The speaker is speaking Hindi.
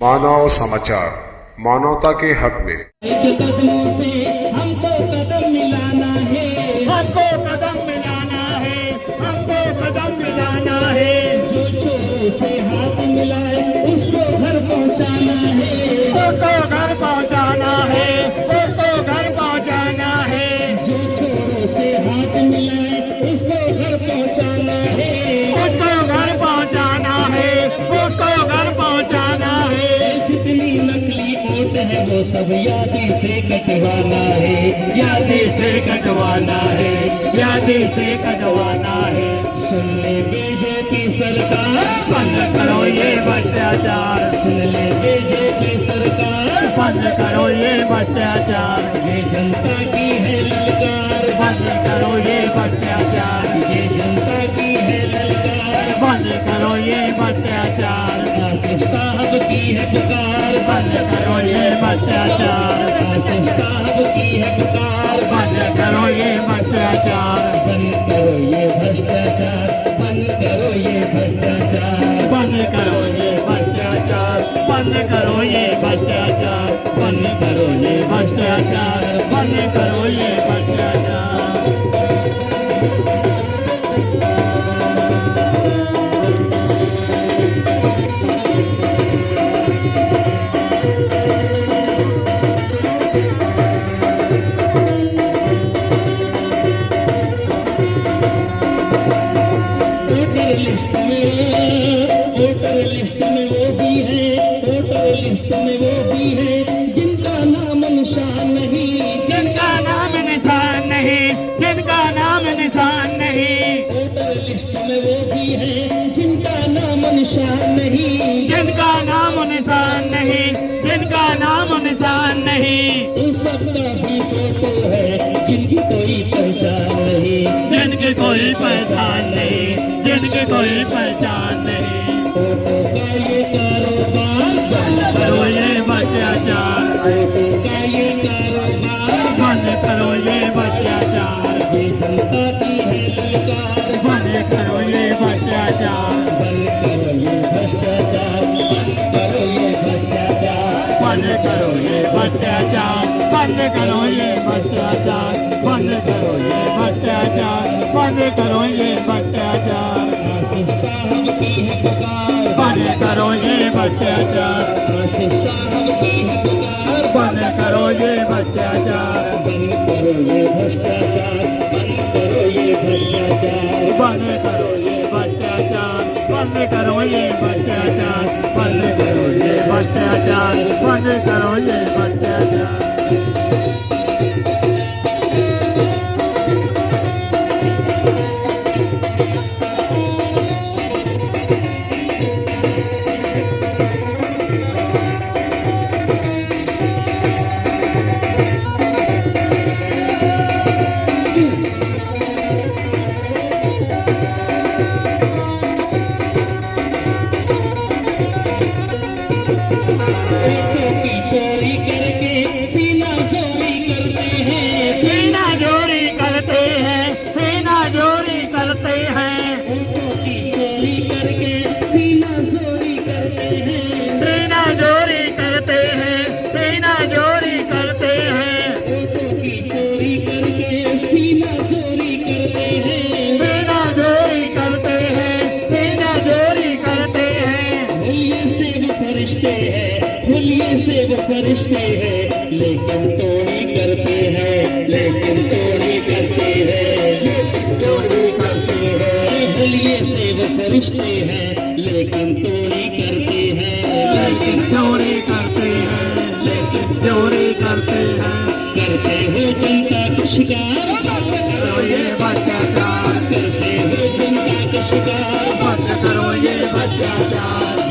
मानव समाचार, मानवता के हक में। कदमों से हमको कदम मिलाना है, हमको कदम मिलाना है, हमको कदम मिलाना है। जो चोरों से हाथ मिलाए उसको घर पहुंचाना है, उसको घर पहुंचाना है, उसको घर पहुंचाना है। जो चोरों से हाथ मिलाए उसको घर पहुंचाना है, उसको घर पहुंचाना है, उसको घर पहुंचाना है। जितनी नकली वोट है वो सब यादी से कटवाना है, यादी से कटवाना है, यादी से कटवाना है। सुन ले बीजेपी सरकार, बंद करो ये भ्रष्टाचार, सुन ले बीजेपी सरकार, बंद करो ये भ्रष्टाचार, ये जनता की है ललकार, बंद करो ये भ्रष्टाचार, ये जनता की है ललकार। बंद करो ये भ्रष्टाचार, आसिफ साहब की है पुकार, बंद करो ये भ्रष्टाचार, आसिफ साहब की है पुकार, बंद करो ये भ्रष्टाचार, बंद करो ये भ्रष्टाचार, बंद करो ये भ्रष्टाचार, बंद करो ये भ्रष्टाचार, बंद करो ये भ्रष्टाचार, बंद करो ये भ्रष्टाचार, बंद करो ये भ्रष्टाचार। वोटर लिस्ट में वो भी है, वोटर लिस्ट में वो भी है जिनका नाम निशान नहीं, जिनका नाम निशान नहीं, जिनका नाम निशान नहीं, वोटर लिस्ट में वो भी है जिनका नाम निशान नहीं, जिनका नाम निशान नहीं, जिनका नाम निशान नहीं। उन सबका भी फोटो है जिनकी कोई पहचान नहीं, जिनकी कोई पहचान नहीं, जिनकी कोई पहचान नहीं। फोटो का ये कारोबार बंद करो ये भ्रष्टाचार, फोटो का ये कारोबार, बंद करो ये भ्रष्टाचार, ये जनता की है ललकार, बंद करो ये भ्रष्टाचार, बंद करो ये भ्रष्टाचार, बंद करो ये भ्रष्टाचार, बंद करो ये भ्रष्टाचार, बंद करो ये भ्रष्टाचार, बंद करो ये भ्रष्टाचार, बंद करो ये भ्रष्टाचार, आसिफ साहब की है पुकार, बंद करो ये भ्रष्टाचार, आसिफ साहब की है पुकार, बंद करो ये भ्रष्टाचार, बंद करो ये भ्रष्टाचार, बंद करो ये भ्रष्टाचार, बंद करो ये भ्रष्टाचार, बंद करो ये भ्रष्टाचार, बंद करो ये भ्रष्टाचार, बंद करो ये भ्रष्टाचार। वोटों की चोरी करके सीना चोरी करते हैं, सीना चोरी करते हैं, सीना चोरी करते हैं, वोटों की चोरी करके सीना चोरी करते हैं, सीना चोरी करते हैं, सीना चोरी करते हैं, वोटों की चोरी करके सीना चोरी करते हैं, सीना चोरी करते हैं, सीना चोरी करते हैं। हुलिये से वो फरिश्ते हैं, हुलिये से वो फरिश्ते हैं, लेकिन चोरी करते हैं, लेकिन चोरी करते हैं, लेकिन चोरी करते हैं, हुलिये से वो फरिश्ते हैं, लेकिन चोरी करते हैं, लेकिन चोरी करते हैं, लेकिन चोरी करते हैं। करते हो जनता का शिकार, करो ये भ्रष्टाचार, करते हो जनता का शिकार, बंद करो ये भ्रष्टाचार,